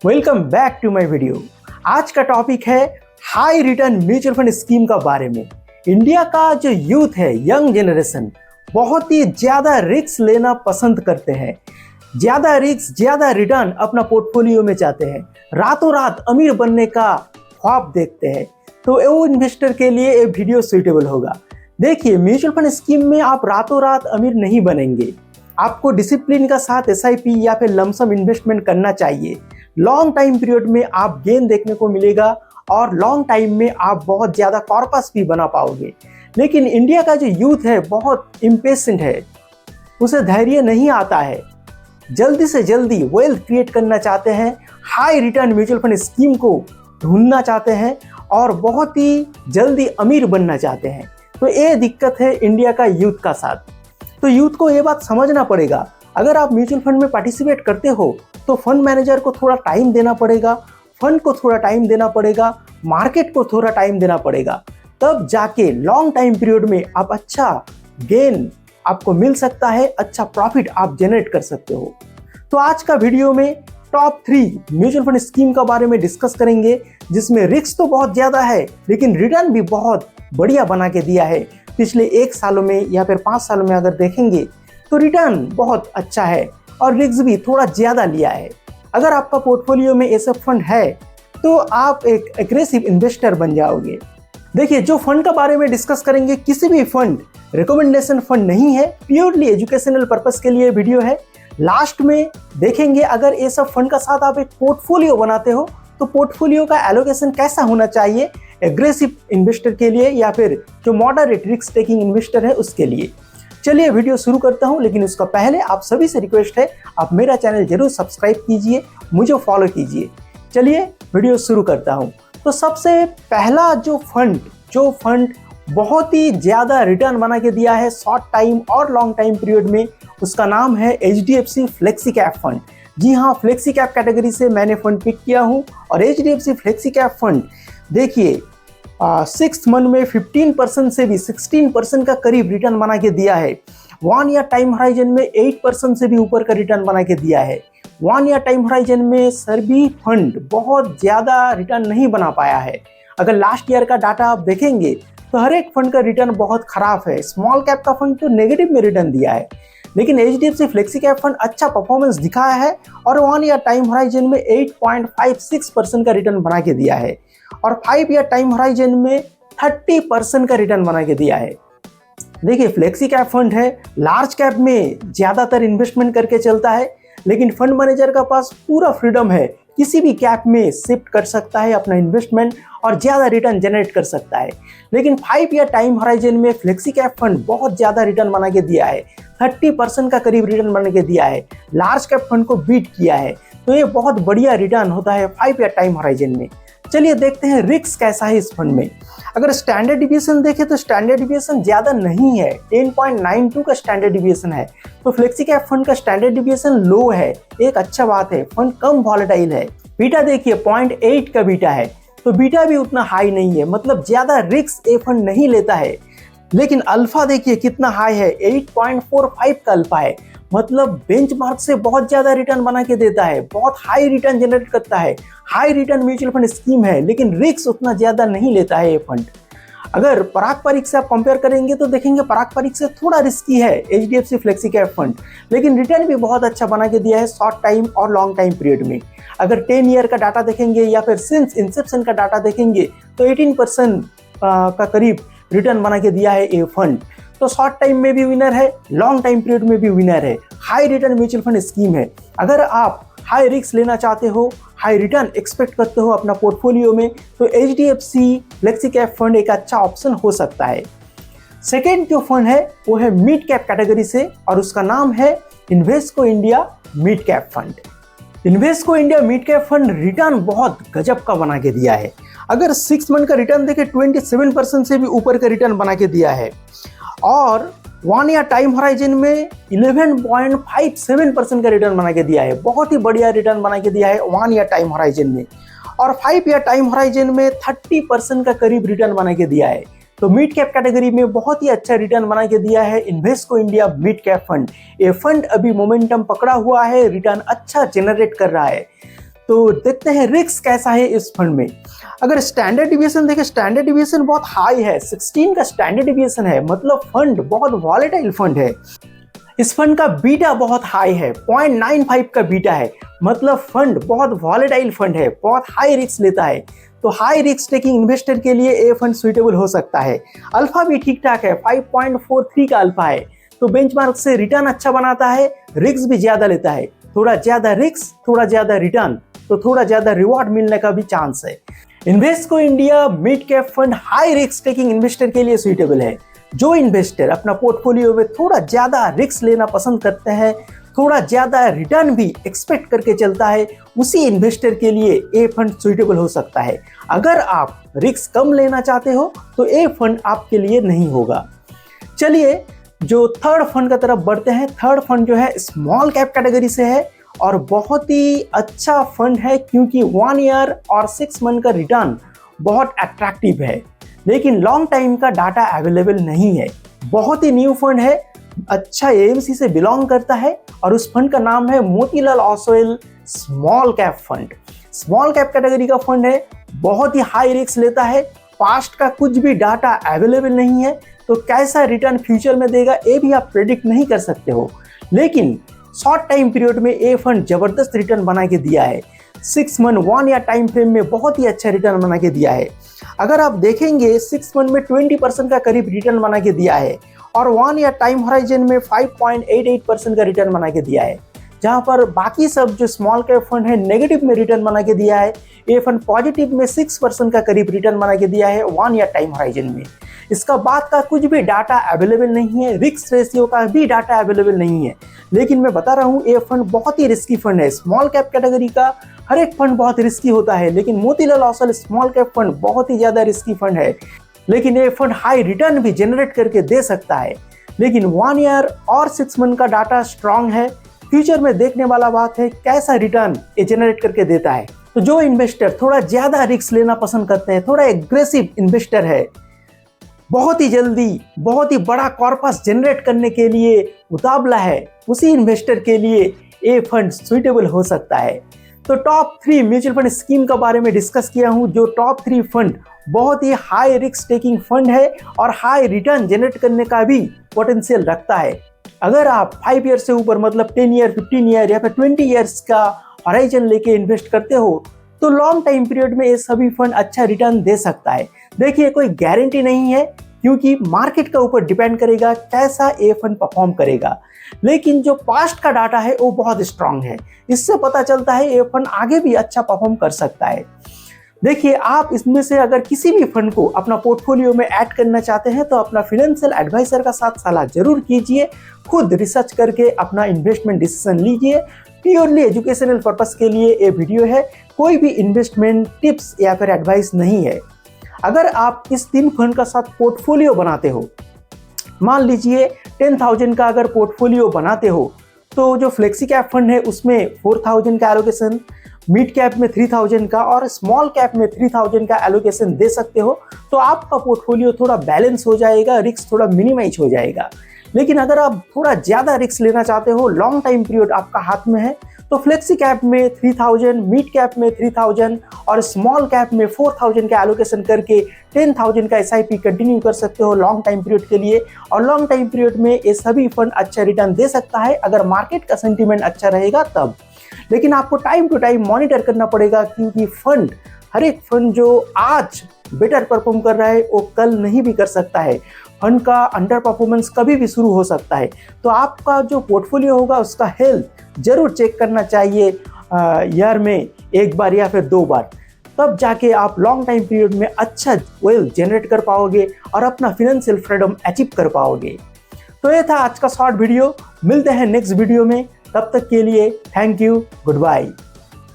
Welcome back to my video. आज का topic है high return mutual fund scheme का बारे में। इंडिया का जो यूथ है, यंग जनरेशन, बहुत ही ज़्यादा रिस्क लेना पसंद करते हैं। ज़्यादा रिस्क ज़्यादा रिटर्न अपना पोर्टफोलियो में चाहते हैं। रातों रात अमीर बनने का ख्वाब देखते हैं। तो वो इन्वेस्टर के लिए ये वीडियो सूटेबल होगा। देखिए, म्यूचुअल फंड स्कीम में आप रातों रात अमीर नहीं बनेंगे। आपको डिसिप्लिन का साथ एसआईपी या फिर लमसम इन्वेस्टमेंट करना चाहिए। लॉन्ग टाइम पीरियड में आप गेन देखने को मिलेगा और लॉन्ग टाइम में आप बहुत ज़्यादा कॉर्पस भी बना पाओगे। लेकिन इंडिया का जो यूथ है बहुत इम्पेशेंट है, उसे धैर्य नहीं आता है। जल्दी से जल्दी वेल्थ क्रिएट करना चाहते हैं, high return mutual fund scheme को ढूंढना चाहते हैं और बहुत ही जल्दी अमीर बनना चाहते हैं। तो ये दिक्कत है इंडिया का यूथ का साथ। तो यूथ को ये बात समझना पड़ेगा, अगर आप म्यूचुअल फंड में पार्टिसिपेट करते हो तो फंड मैनेजर को थोड़ा टाइम देना पड़ेगा, फंड को थोड़ा टाइम देना पड़ेगा, मार्केट को थोड़ा टाइम देना पड़ेगा। तब जाके लॉन्ग टाइम पीरियड में आप अच्छा गेन आपको मिल सकता है, अच्छा प्रॉफिट आप जनरेट कर सकते हो। तो आज का वीडियो में टॉप 3 म्यूचुअल फंड स्कीम के बारे में डिस्कस करेंगे, जिसमें रिस्क तो बहुत ज़्यादा है लेकिन रिटर्न भी बहुत बढ़िया बना के दिया है। पिछले 1 सालों में या फिर 5 सालों में अगर देखेंगे तो रिटर्न बहुत अच्छा है और रिस्क भी थोड़ा ज़्यादा लिया है। अगर आपका पोर्टफोलियो में ऐसा फंड है तो आप एक एग्रेसिव इन्वेस्टर बन जाओगे। देखिए, जो फंड के बारे में डिस्कस करेंगे, किसी भी फंड रिकमेंडेशन फंड नहीं है, प्योरली एजुकेशनल पर्पस के लिए वीडियो है। लास्ट में देखेंगे अगर ये सब फंड का साथ आप एक पोर्टफोलियो बनाते हो तो पोर्टफोलियो का एलोकेशन कैसा होना चाहिए एग्रेसिव इन्वेस्टर के लिए या फिर जो मॉडरेट रिस्क टेकिंग इन्वेस्टर है उसके लिए। चलिए वीडियो शुरू करता हूं, लेकिन उसका पहले आप सभी से रिक्वेस्ट है, आप मेरा चैनल जरूर सब्सक्राइब कीजिए, मुझे फॉलो कीजिए। चलिए वीडियो शुरू करता हूं। तो सबसे पहला जो फंड बहुत ही ज़्यादा रिटर्न बना के दिया है शॉर्ट टाइम और लॉन्ग टाइम पीरियड में, उसका नाम है HDFC फ्लेक्सी कैप फंड। जी हाँ, फ्लेक्सी कैप कैटेगरी से मैंने फंड पिक किया हूँ और HDFC फ्लेक्सी कैप फंड देखिए 6 मंथ में 15% से भी 16% का करीब रिटर्न बना के दिया है। 1 ईयर टाइम होराइजन में 8% से भी ऊपर का रिटर्न बना के दिया है। 1 ईयर टाइम होराइजन में सभी फंड बहुत ज़्यादा रिटर्न नहीं बना पाया है। अगर लास्ट ईयर का डाटा आप देखेंगे तो हर एक फंड का रिटर्न बहुत खराब है। स्मॉल कैप का फंड तो नेगेटिव में रिटर्न दिया है, लेकिन HDFC फ्लेक्सी कैप फंड अच्छा परफॉर्मेंस दिखाया है और 1 ईयर टाइम होराइजन में 8.56% का रिटर्न बना के दिया है और 5 ईयर टाइम होराइजन में 30% का रिटर्न बना के दिया है। देखिए, फ्लेक्सी कैप फंड है, लार्ज कैप में ज़्यादातर इन्वेस्टमेंट करके चलता है, लेकिन फंड मैनेजर का पास पूरा फ्रीडम है, किसी भी कैप में शिफ्ट कर सकता है अपना इन्वेस्टमेंट और ज़्यादा रिटर्न जनरेट कर सकता है। लेकिन 5 ईयर टाइम होराइजन में फ्लेक्सी कैप फंड बहुत ज़्यादा रिटर्न बना के दिया है, 30% का करीब रिटर्न बना के दिया है, लार्ज कैप फंड को बीट किया है। तो ये बहुत बढ़िया रिटर्न होता है 5 ईयर टाइम होराइजन में। चलिए देखते हैं रिस्क कैसा है इस फंड में। अगर स्टैंडर्ड डिविएशन देखें तो स्टैंडर्ड डिविएशन ज़्यादा नहीं है, 10.92 का स्टैंडर्ड डिविएशन है। तो फ्लेक्सी कैप फंड का स्टैंडर्ड डिविएशन लो है, एक अच्छा बात है। फंड कम वॉलेटाइल है। बीटा देखिए 0.8 का बीटा है, तो बीटा भी उतना हाई नहीं है, मतलब ज़्यादा रिस्क ये फंड नहीं लेता है। लेकिन अल्फा देखिए कितना हाई है, 8.45 का अल्फा है, मतलब बेंचमार्क से बहुत ज़्यादा रिटर्न बना के देता है, बहुत हाई रिटर्न जनरेट करता है। High return mutual fund scheme है, लेकिन रिस्क उतना ज़्यादा नहीं लेता है ये फंड। अगर पारस्परिक से आप कंपेयर करेंगे तो देखेंगे पारस्परिक से थोड़ा रिस्की है HDFC फ्लेक्सी कैप फंड, लेकिन रिटर्न भी बहुत अच्छा बना के दिया है शॉर्ट टाइम और लॉन्ग टाइम पीरियड में। अगर 10 ईयर का डाटा देखेंगे या फिर सिंस इंसेप्शन का डाटा देखेंगे तो 18% का करीब रिटर्न बना के दिया है ये फंड। तो शॉर्ट टाइम में भी विनर है, लॉन्ग टाइम पीरियड में भी विनर है। High return mutual fund scheme है। अगर आप हाई रिस्क लेना चाहते हो, हाई रिटर्न एक्सपेक्ट करते हो अपना पोर्टफोलियो में, तो HDFC फ्लेक्सी कैप फंड एक अच्छा ऑप्शन हो सकता है। सेकेंड जो फंड है वो है मिड कैप कैटेगरी से और उसका नाम है Invesco India mid cap fund. Invesco India mid cap fund return बहुत गजब का बना के दिया है। अगर 6 मंथ का रिटर्न देखें 27% से भी ऊपर का रिटर्न बना के दिया है और 1 ईयर टाइम होराइजन में 11.57% का रिटर्न बना के दिया है। बहुत ही बढ़िया रिटर्न बना के दिया है 1 ईयर टाइम होराइजन में और 5 ईयर टाइम होराइजन में 30% का करीब रिटर्न बना के दिया है। तो मिड कैप कैटेगरी में बहुत ही अच्छा रिटर्न बना के दिया है Invesco India mid cap fund. ये फंड अभी मोमेंटम पकड़ा हुआ है, रिटर्न अच्छा जनरेट कर रहा है। तो देखते हैं रिस्क कैसा है इस फंड में। अगर स्टैंडर्ड डिविएशन देखें, स्टैंडर्ड डिविएशन बहुत हाई है, 16 का स्टैंडर्ड डिविएशन है, मतलब फंड बहुत वॉलेटाइल फंड है। इस फंड का बीटा बहुत हाई है, 0.95 का बीटा है, मतलब फंड बहुत वॉलेटाइल फंड है, बहुत हाई रिस्क लेता है। तो हाई रिस्क टेकिंग इन्वेस्टर के लिए ये फंड सुइटेबल हो सकता है। अल्फा भी ठीक ठाक है, 5.43 का अल्फा है, तो बेंचमार्क से रिटर्न अच्छा बनाता है, रिस्क भी ज्यादा लेता है। थोड़ा ज्यादा रिस्क, थोड़ा ज्यादा रिटर्न, तो थोड़ा ज्यादा रिवॉर्ड मिलने का भी चांस है। Invesco India mid cap fund high risk taking investor के लिए सुइटेबल है। जो इन्वेस्टर अपना पोर्टफोलियो में थोड़ा ज्यादा रिस्क लेना पसंद करते हैं, थोड़ा ज्यादा रिटर्न भी एक्सपेक्ट करके चलता है, उसी इन्वेस्टर के लिए ये फंड सुइटेबल हो सकता है। अगर आप रिस्क कम लेना चाहते हो तो ये फंड आपके लिए नहीं होगा। चलिए जो थर्ड फंड का तरफ बढ़ते हैं। थर्ड फंड जो है स्मॉल कैप कैटेगरी से है और बहुत ही अच्छा फंड है, क्योंकि 1 ईयर और 6 मंथ का रिटर्न बहुत अट्रैक्टिव है, लेकिन लॉन्ग टाइम का डाटा अवेलेबल नहीं है। बहुत ही न्यू फंड है, अच्छा एएमसी से बिलोंग करता है और उस फंड का नाम है Motilal Oswal small cap fund. Small cap category का फंड है, बहुत ही हाई रिस्क लेता है, पास्ट का कुछ भी डाटा अवेलेबल नहीं है, तो कैसा रिटर्न फ्यूचर में देगा ये भी आप प्रेडिक्ट नहीं कर सकते हो। लेकिन शॉर्ट टाइम पीरियड में ये फंड जबरदस्त रिटर्न बना के दिया है। 6 मंथ 1 ईयर टाइम फ्रेम में बहुत ही अच्छा रिटर्न बना के दिया है। अगर आप देखेंगे 6 मंथ में 20% का करीब रिटर्न बना के दिया है और 1 ईयर टाइम होराइजन में 5.88% का रिटर्न बना के दिया है। जहां पर बाकी सब जो स्मॉल कैप फंड है नेगेटिव में रिटर्न बना के दिया है, ये फंड पॉजिटिव में 6% का करीब रिटर्न बना के दिया है 1 ईयर टाइम होराइजन में। इसका बाद का कुछ भी डाटा अवेलेबल नहीं है, रिस्क रेशियो का भी डाटा अवेलेबल नहीं है। लेकिन मैं बता रहा हूँ ये फंड बहुत ही रिस्की फंड है। स्मॉल कैप कैटेगरी का हर एक फंड बहुत रिस्की होता है, लेकिन Motilal Oswal small cap fund बहुत ही ज्यादा रिस्की फंड है। लेकिन ये फंड हाई रिटर्न भी जनरेट करके दे सकता है। लेकिन 1 ईयर और 6 मंथ का डाटा स्ट्रांग है। फ्यूचर में देखने वाला बात है कैसा रिटर्न ये जनरेट करके देता है। तो जो इन्वेस्टर थोड़ा ज्यादा रिस्क लेना पसंद करते हैं, थोड़ा एग्रेसिव इन्वेस्टर है, बहुत ही जल्दी बहुत ही बड़ा कॉर्पस जनरेट करने के लिए उतावला है, उसी इन्वेस्टर के लिए ये फंड सुइटेबल हो सकता है। तो टॉप 3 म्यूचुअल फंड स्कीम के बारे में डिस्कस किया हूं। जो टॉप 3 फंड बहुत ही हाई रिस्क टेकिंग फंड है और हाई रिटर्न जनरेट करने का भी पोटेंशियल रखता है। अगर आप 5 ईयर से ऊपर, मतलब 10 ईयर, 15 ईयर या फिर 20 ईयर्स का हॉराइजन लेके इन्वेस्ट करते हो, तो लॉन्ग टाइम पीरियड में ये सभी फंड अच्छा रिटर्न दे सकता है। देखिए कोई गारंटी नहीं है, क्योंकि मार्केट के ऊपर डिपेंड करेगा कैसा ये फंड परफॉर्म करेगा। लेकिन जो पास्ट का डाटा है वो बहुत स्ट्रांग है, इससे पता चलता है ये फंड आगे भी अच्छा परफॉर्म कर सकता है। देखिए आप इसमें से अगर किसी भी फंड को अपना पोर्टफोलियो में ऐड करना चाहते हैं तो अपना फाइनेंशियल एडवाइजर का साथ सलाह जरूर कीजिए, खुद रिसर्च करके अपना इन्वेस्टमेंट डिसीजन लीजिए। प्योरली एजुकेशनल पर्पस के लिए ये वीडियो है, कोई भी इन्वेस्टमेंट टिप्स या फिर एडवाइस नहीं है। अगर आप इस 3 फंड का साथ पोर्टफोलियो बनाते हो, मान लीजिए 10,000 का अगर पोर्टफोलियो बनाते हो, तो जो फ्लेक्सी कैप फंड है उसमें 4,000 का एलोकेशन, मिड कैप में 3,000 का और स्मॉल कैप में 3,000 का एलोकेशन दे सकते हो, तो आपका पोर्टफोलियो थोड़ा बैलेंस हो जाएगा, रिस्क थोड़ा मिनिमाइज हो जाएगा। लेकिन अगर आप थोड़ा ज़्यादा रिस्क लेना चाहते हो, लॉन्ग टाइम पीरियड आपका हाथ में है, तो फ्लेक्सी कैप में 3,000, मिड कैप में 3,000 और स्मॉल कैप में 4,000 का एलोकेशन करके 10,000 का SIP कंटिन्यू कर सकते हो लॉन्ग टाइम पीरियड के लिए। और लॉन्ग टाइम पीरियड में ये सभी फंड अच्छा रिटर्न दे सकता है अगर मार्केट का सेंटीमेंट अच्छा रहेगा तब। लेकिन आपको टाइम टू टाइम मॉनिटर करना पड़ेगा, क्योंकि फंड, हर एक फंड जो आज बेटर परफॉर्म कर रहा है वो कल नहीं भी कर सकता है। फंड का अंडर परफॉर्मेंस कभी भी शुरू हो सकता है। तो आपका जो पोर्टफोलियो होगा उसका हेल्थ जरूर चेक करना चाहिए ईयर में 1 बार या फिर 2 बार, तब जाके आप लॉन्ग टाइम पीरियड में अच्छा वेल्थ जनरेट कर पाओगे और अपना फिनेंशियल फ्रीडम अचीव कर पाओगे। तो ये था आज का शॉर्ट वीडियो, मिलते हैं नेक्स्ट वीडियो में, तब तक के लिए थैंक यू, गुड बाय।